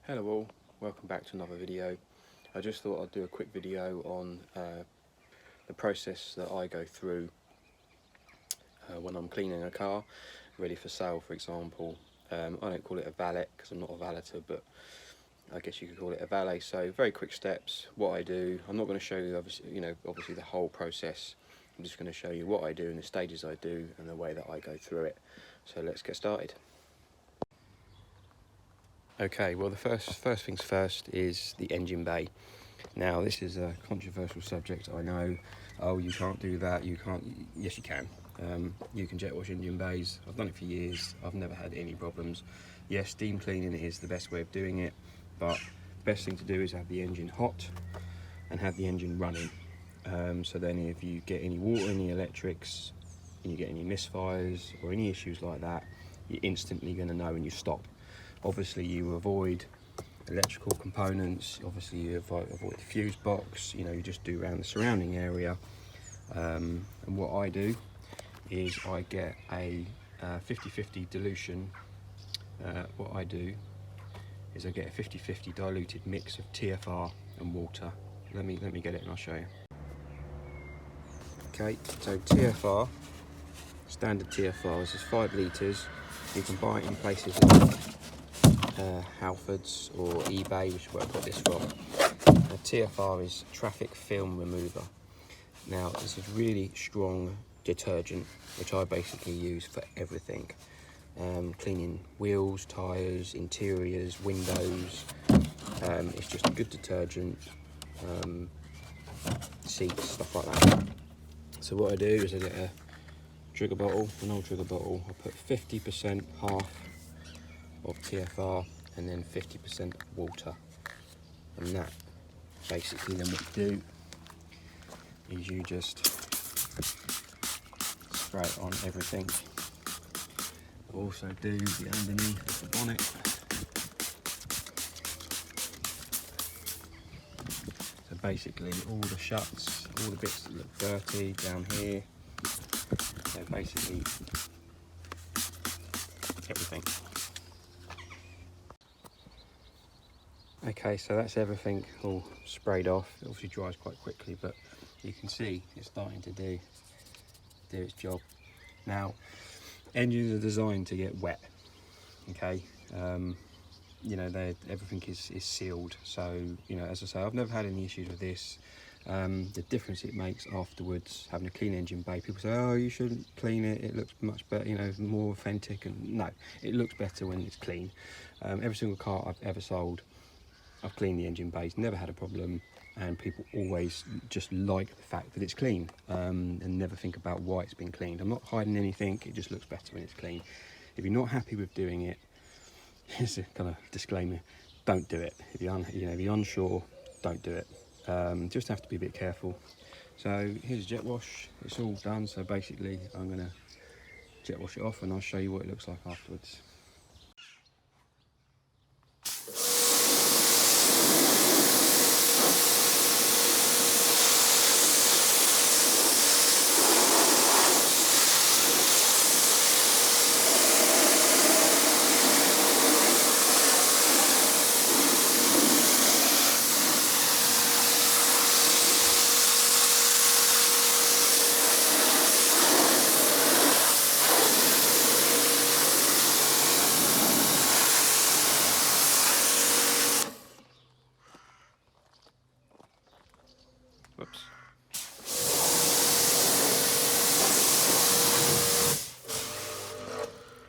Hello all, welcome back to another video. I just thought I'd do a quick video on the process that I go through when I'm cleaning a car ready for sale, for example. I don't call it a valet because I'm not a valeter, but I guess you could call it a valet. So very quick steps, what I do. I'm not going to show you obviously the whole process. I'm just going to show you what I do and the stages I do and the way that I go through it. So let's get started. Okay, well the first things first is the engine bay. Now this is a controversial subject, I know. Oh, you can't do that, you can't. Yes you can. You can jet wash engine bays. I've done it for years, I've never had any problems. Yes, steam cleaning is the best way of doing it, but the best thing to do is have the engine hot and have the engine running. So then if you get any water in the electrics and you get any misfires or any issues like that, you're instantly going to know and you stop. Obviously you avoid electrical components, obviously you avoid the fuse box, you just do around the surrounding area. And what I do is I get a 50-50 dilution. What I do is I get a 50-50 diluted mix of TFR and water. Let me get it and I'll show you. Okay, so TFR, standard TFR, this is 5 litres. You can buy it in places like Halfords or eBay, which is where I got this from. TFR is traffic film remover. Now this is really strong detergent, which I basically use for everything. Cleaning wheels, tyres, interiors, windows. It's just a good detergent, seats, stuff like that. So what I do is I get a trigger bottle, an old trigger bottle. I put 50%, half of TFR and then 50% water, and that basically then what you do is you just spray it on everything. I also do the underneath of the bonnet. So basically all the shuts, all the bits that look dirty down here, so basically everything. Okay, so that's everything all sprayed off. It obviously dries quite quickly, but you can see it's starting to do its job. Now, engines are designed to get wet, okay? Everything is sealed. So, as I say, I've never had any issues with this. The difference it makes afterwards, having a clean engine bay, people say, oh, you shouldn't clean it, it looks much better, more authentic. And no, it looks better when it's clean. Every single car I've ever sold, I've cleaned the engine bays, never had a problem, and people always just like the fact that it's clean, and never think about why it's been cleaned. I'm not hiding anything, it just looks better when it's clean. If you're not happy with doing it, here's a kind of disclaimer, don't do it. If you're unsure, don't do it. Just have to be a bit careful. So here's jet wash, it's all done, so basically I'm going to jet wash it off and I'll show you what it looks like afterwards. Whoops.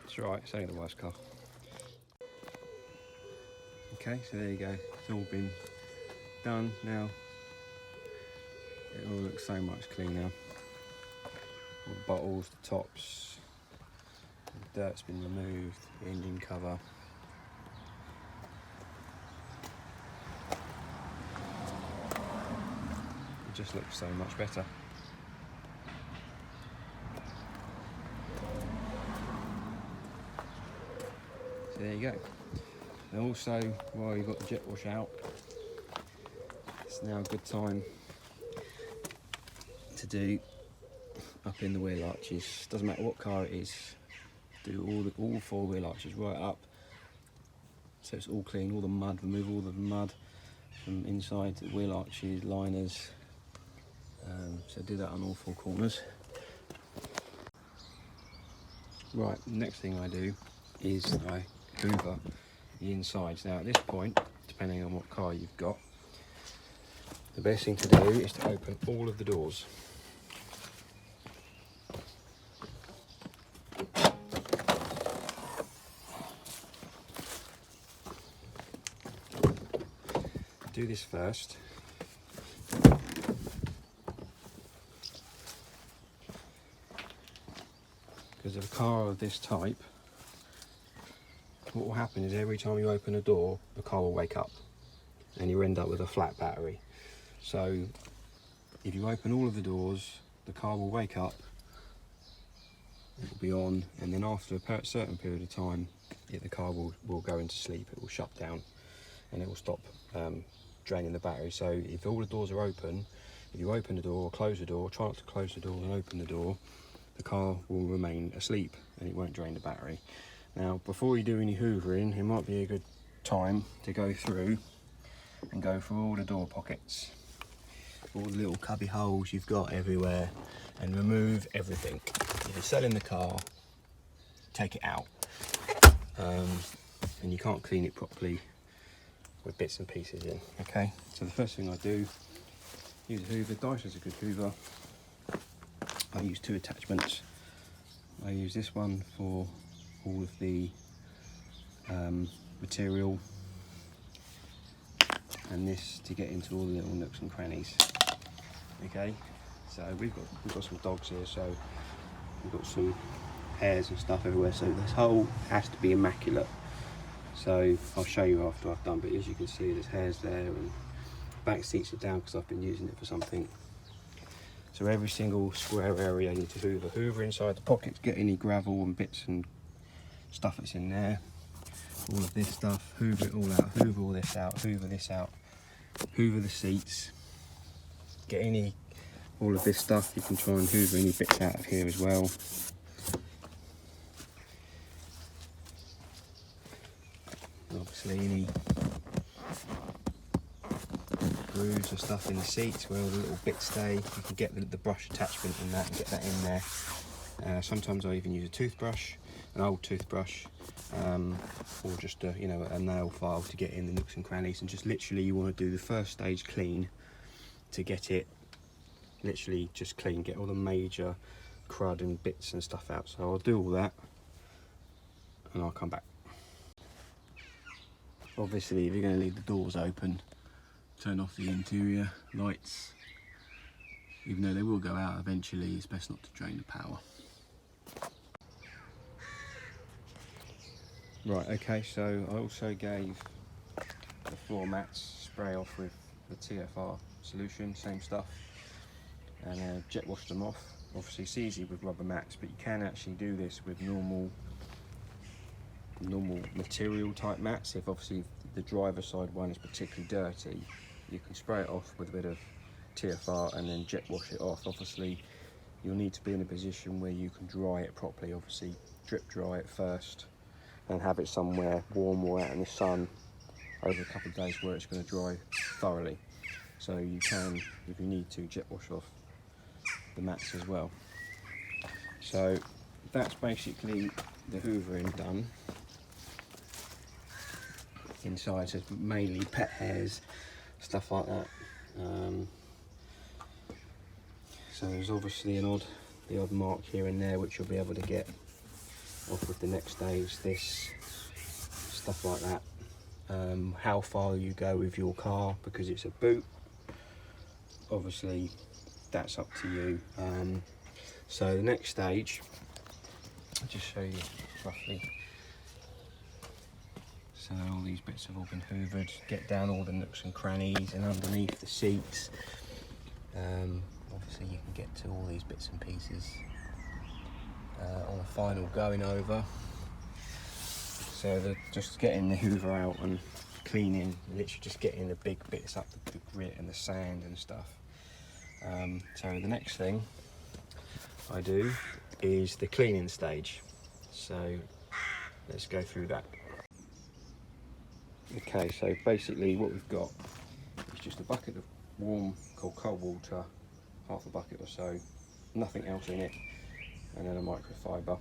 It's alright, it's only the wife's car. Okay, so there you go, it's all been done now. It all looks so much cleaner. All the bottles, the tops, the dirt's been removed, the engine cover. It just looks so much better. So there you go. And also, while you've got the jet wash out, it's now a good time to do up in the wheel arches. Doesn't matter what car it is, do all 4 wheel arches right up so it's all clean, all the mud, remove all the mud from inside the wheel arches, liners. So do that on all four corners. Right, next thing I do is I hoover the insides. Now at this point, depending on what car you've got, the best thing to do is to open all of the doors. Do this first. Because of a car of this type, what will happen is every time you open a door, the car will wake up and you end up with a flat battery. So if you open all of the doors, the car will wake up, it will be on, and then after a certain period of time, the car will go into sleep, it will shut down and it will stop draining the battery. So if all the doors are open, if you open the door or close the door, try not to close the door and open the door, the car will remain asleep and it won't drain the battery. Now before you do any hoovering, it might be a good time to go through and go through all the door pockets, all the little cubby holes you've got everywhere, and remove everything. If you're selling the car, take it out. And you can't clean it properly with bits and pieces in. Okay, so the first thing I do, use a hoover. Dyson's a good hoover. I use two attachments. I use this one for all of the material, and this to get into all the little nooks and crannies. Okay, so we've got some dogs here, so we've got some hairs and stuff everywhere, so this hole has to be immaculate. So I'll show you after I've done, but as you can see there's hairs there, and back seats are down because I've been using it for something. So every single square area I need to hoover. Hoover inside the pockets, get any gravel and bits and stuff that's in there. All of this stuff, hoover it all out, hoover all this out, hoover this out, hoover the seats. Get all of this stuff, you can try and hoover any bits out of here as well. Obviously any grooves or stuff in the seats where all the little bits stay, you can get the brush attachment in that and get that in there. Sometimes I even use a toothbrush, an old toothbrush, or just a nail file to get in the nooks and crannies, and just literally you want to do the first stage clean to get it literally just clean, get all the major crud and bits and stuff out. So I'll do all that and I'll come back. Obviously if you're going to leave the doors open, turn off the interior lights. Even though they will go out eventually, it's best not to drain the power. Right, okay, so I also gave the floor mats spray off with the TFR solution, same stuff, and jet washed them off. Obviously it's easy with rubber mats, but you can actually do this with normal material type mats. If obviously the driver side one is particularly dirty, you can spray it off with a bit of TFR and then jet wash it off. Obviously you'll need to be in a position where you can dry it properly. Obviously drip dry it first and have it somewhere warm or out in the sun over a couple of days where it's going to dry thoroughly. So you can, if you need to, jet wash off the mats as well. So that's basically the hoovering done. Inside, so it's mainly pet hairs, stuff like that. So there's obviously the odd mark here and there which you'll be able to get off with the next stage, this stuff like that. How far you go with your car, because it's a boot, obviously that's up to you. So the next stage, I'll just show you roughly. So all these bits have all been hoovered, get down all the nooks and crannies and underneath the seats. Obviously you can get to all these bits and pieces on a final going over. So just getting the hoover out and cleaning, literally just getting the big bits up, the grit and the sand and stuff. So the next thing I do is the cleaning stage. So let's go through that. Okay, so basically what we've got is just a bucket of warm, cold water, half a bucket or so, nothing else in it, and then a microfiber.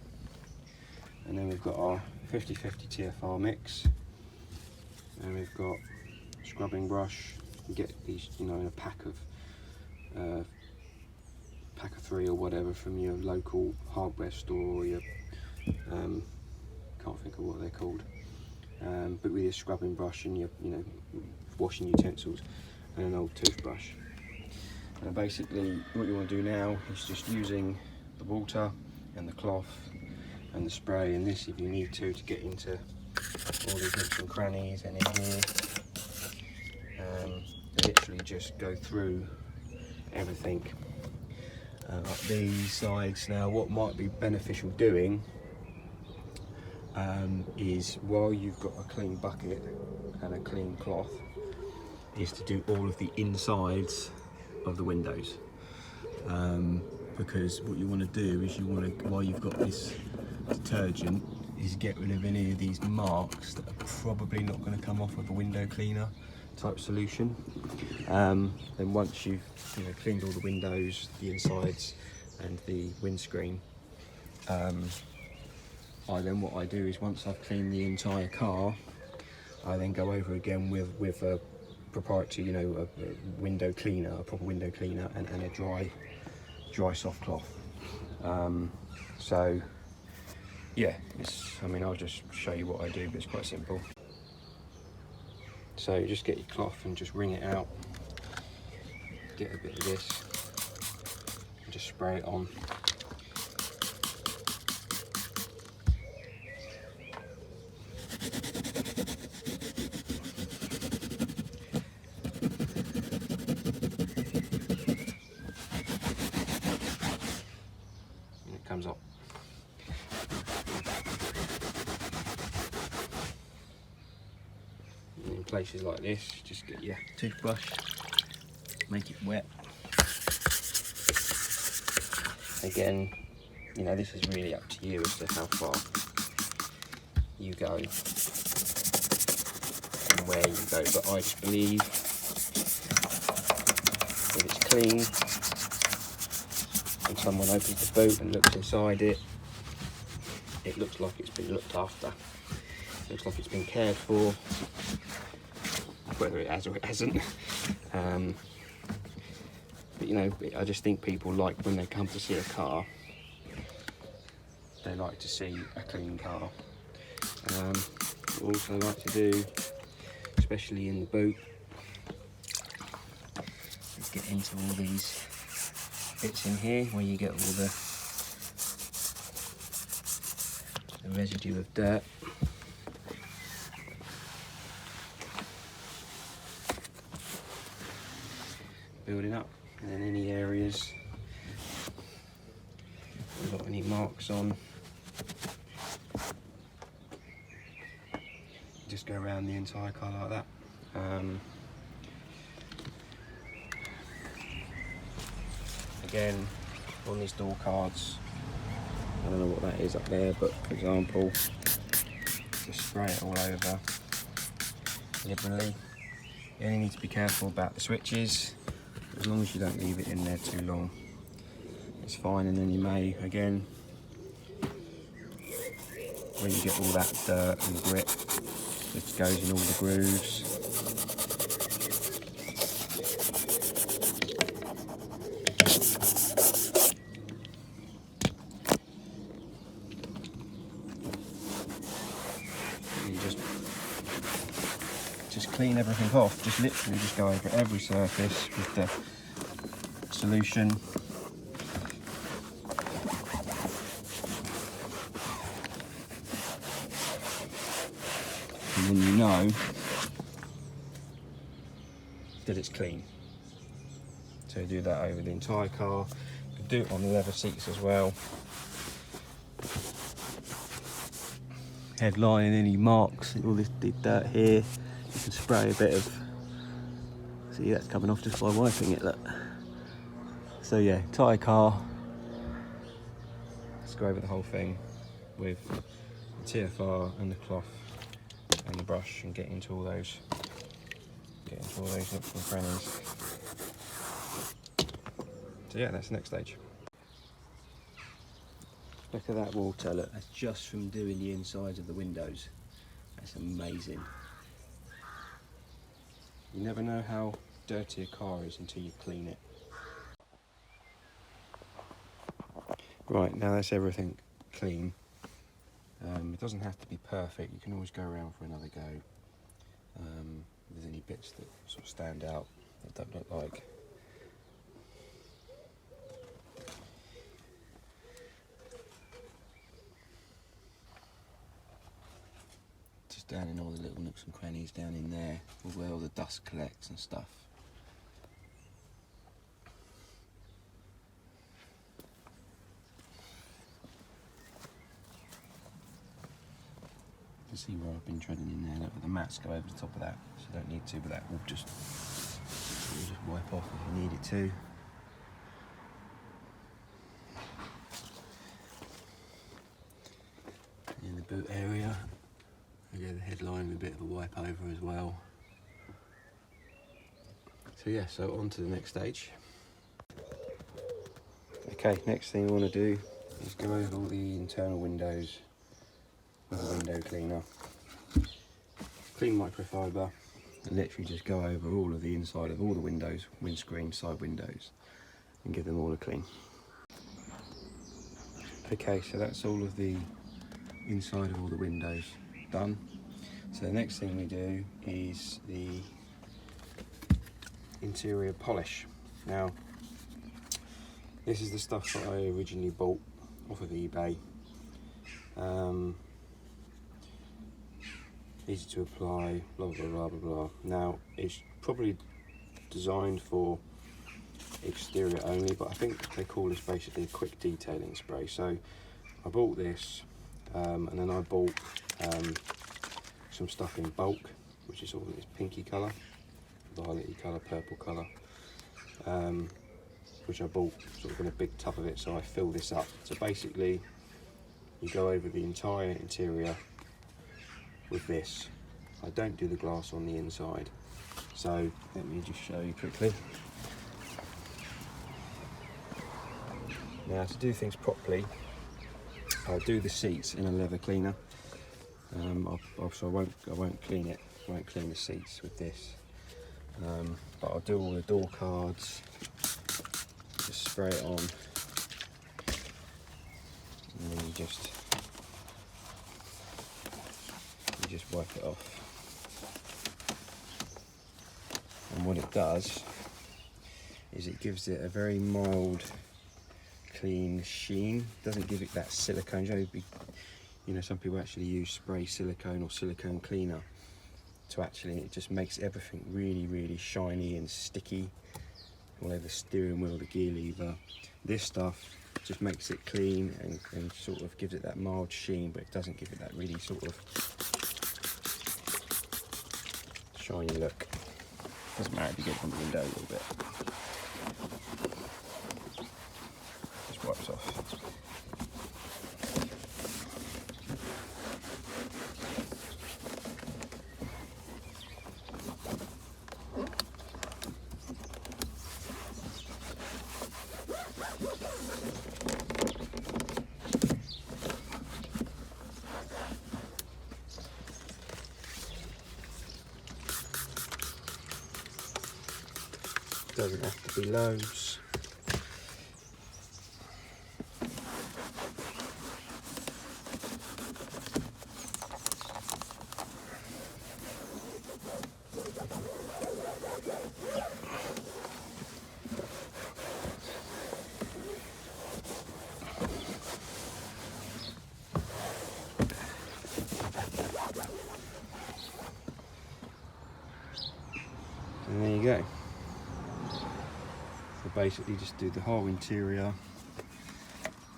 And then we've got our 50/50 TFR mix, and we've got a scrubbing brush. You get these, you know, in a pack of 3 or whatever from your local hardware store, or your can't think of what they're called, but with your scrubbing brush and your, you know, washing utensils, and an old toothbrush. And basically what you want to do now is just using the water and the cloth and the spray, and this if you need to get into all these nooks and crannies and in here, literally just go through everything up these sides. Now what might be beneficial doing is, while you've got a clean bucket and a clean cloth, is to do all of the insides of the windows, because what you want to do is, you want to, while you've got this detergent, is get rid of any of these marks that are probably not going to come off with a window cleaner type solution. Then once you've, you know, cleaned all the windows, the insides and the windscreen, what I do is, once I've cleaned the entire car, I then go over again with a proprietary, you know, a window cleaner, a proper window cleaner, and a dry soft cloth. So yeah, I mean, I'll just show you what I do, but it's quite simple. So you just get your cloth and just wring it out, get a bit of this, and just spray it on. And it comes up. And in places like this, just get your toothbrush, make it wet. Again, you know, this is really up to you as to how far you go and where you go, but I just believe if it's clean and someone opens the boot and looks inside it, it looks like it's been looked after. It looks like it's been cared for, whether it has or it hasn't. But you know, I just think people like, when they come to see a car, they like to see a clean car. Also like to do, especially in the boot, is get into all these bits in here where you get all the residue of dirt. Building up, and then any areas we've got any marks on, just go around the entire car like that. Again, on these door cards, I don't know what that is up there, but for example, just spray it all over liberally. You only need to be careful about the switches. As long as you don't leave it in there too long, it's fine. And then you may, again, when you get all that dirt and grit, it goes in all the grooves. And you just clean everything off. Just literally just go over every surface with the solution. And then you know that it's clean. So do that over the entire car. You can do it on the leather seats as well. Headline and any marks, all this dirt here, you can spray a bit of, see that's coming off just by wiping it, look. So yeah, entire car, let's go over the whole thing with the TFR and the cloth. and the brush and get into all those nooks and crannies. So yeah, that's the next stage. Look at that water, look, that's just from doing the insides of the windows. That's amazing. You never know how dirty a car is until you clean it. Right, now that's everything clean. It doesn't have to be perfect, you can always go around for another go. If there's any bits that sort of stand out that don't look like. Just down in all the little nooks and crannies down in there, where all the dust collects and stuff. You can see where I've been treading in there. Look, the mats go over the top of that, so you don't need to, but that will just wipe off if you need it to. In the boot area, again, the headline with a bit of a wipe over as well. So yeah, so on to the next stage. Okay, next thing we want to do is go over all the internal windows with a window cleaner. Clean microfiber and literally just go over all of the inside of all the windows, windscreen, side windows, and give them all a clean. Okay, so that's all of the inside of all the windows done. So the next thing we do is the interior polish. Now, this is the stuff that I originally bought off of eBay. Easy to apply, blah blah blah blah blah. Now, it's probably designed for exterior only, but I think they call this basically a quick detailing spray. So I bought this, and then I bought some stuff in bulk, which is sort of this pinky colour, violet-y colour, purple colour, which I bought sort of in a big tub of it, so I fill this up. So basically, you go over the entire interior with this. I don't do the glass on the inside, so let me just show you quickly. Now, to do things properly, I'll do the seats in a leather cleaner. So I won't clean it. I won't clean the seats with this. But I'll do all the door cards. Just spray it on, and then you just wipe it off. And what it does is it gives it a very mild, clean sheen. Doesn't give it that silicone. You know, some people actually use spray silicone or silicone cleaner to actually, it just makes everything really, really shiny and sticky. Whatever, the steering wheel, the gear lever. This stuff just makes it clean and sort of gives it that mild sheen, but it doesn't give it that really sort of shiny look. Doesn't matter if you get it on the window a little bit. Just wipes off. Doesn't have to be loads. And there you go. So basically just do the whole interior,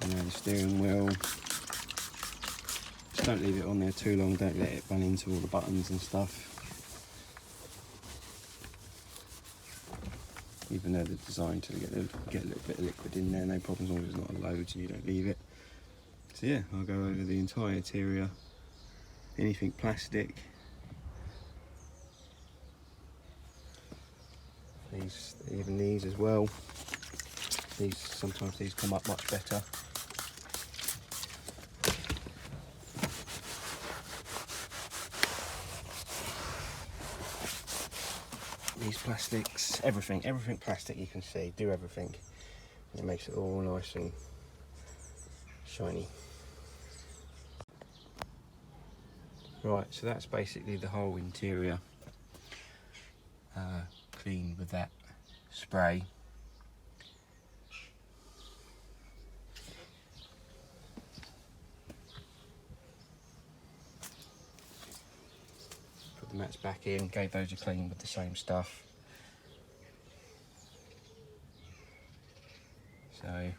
and then the steering wheel. Just don't leave it on there too long, don't let it run into all the buttons and stuff. Even though they're designed to get a little bit of liquid in there, no problems, as long as it's not loads and you don't leave it. So yeah, I'll go over the entire interior, anything plastic, Even these as well. Sometimes these come up much better. These plastics, everything plastic you can see, do everything. And it makes it all nice and shiny. Right, so that's basically the whole interior cleaned with that spray. Put the mats back in, gave those a clean with the same stuff. So,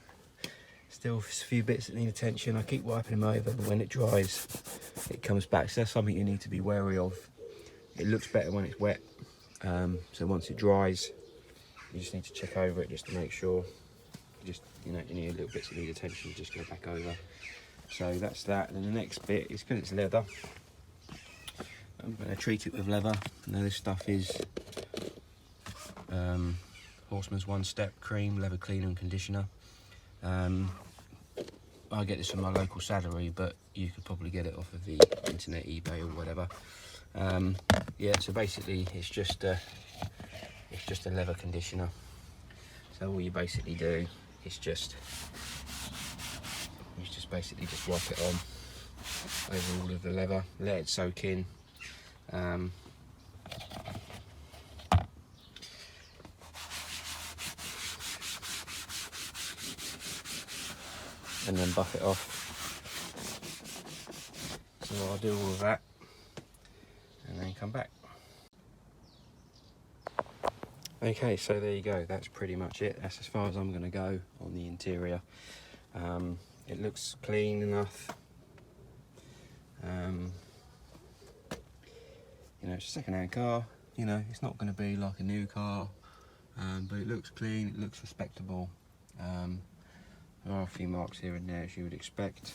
still a few bits that need attention. I keep wiping them over, but when it dries, it comes back. So that's something you need to be wary of. It looks better when it's wet. So once it dries, you just need to check over it just to make sure. You need little bits that need attention, just go back over. So that's that. And then the next bit is, because it's leather, I'm going to treat it with leather. Now this stuff is Horseman's One Step Cream Leather Cleaner and Conditioner. I get this from my local saddlery, but you could probably get it off of the internet, eBay or whatever. Yeah, so basically it's just a leather conditioner. So all you basically do is just basically wipe it on over all of the leather, let it soak in. And then buff it off. So I'll do all of that and then come back. Okay, so there you go, that's pretty much it. That's as far as I'm going to go on the interior. It looks clean enough. You know, it's a second-hand car, you know, it's not going to be like a new car, but it looks clean, it looks respectable. There are a few marks here and there, as you would expect.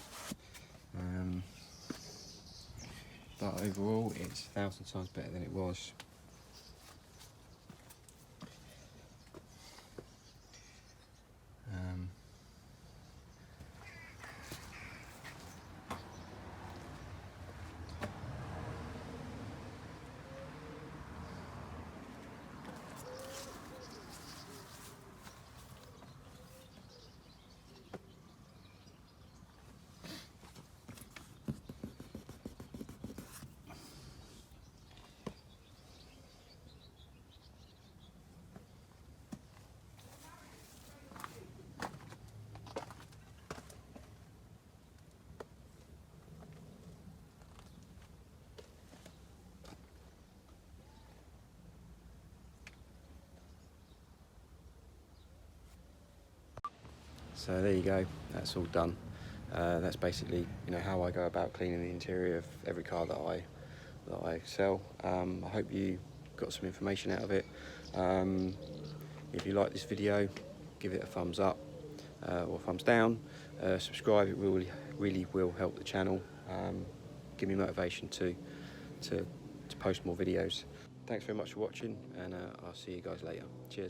But overall, it's 1,000 times better than it was. So there you go, that's all done. That's basically, you know, how I go about cleaning the interior of every car that I sell. I hope you got some information out of it. If you like this video, give it a thumbs up or thumbs down. Subscribe, it really will help the channel. Give me motivation to post more videos. Thanks very much for watching, and I'll see you guys later. Cheers.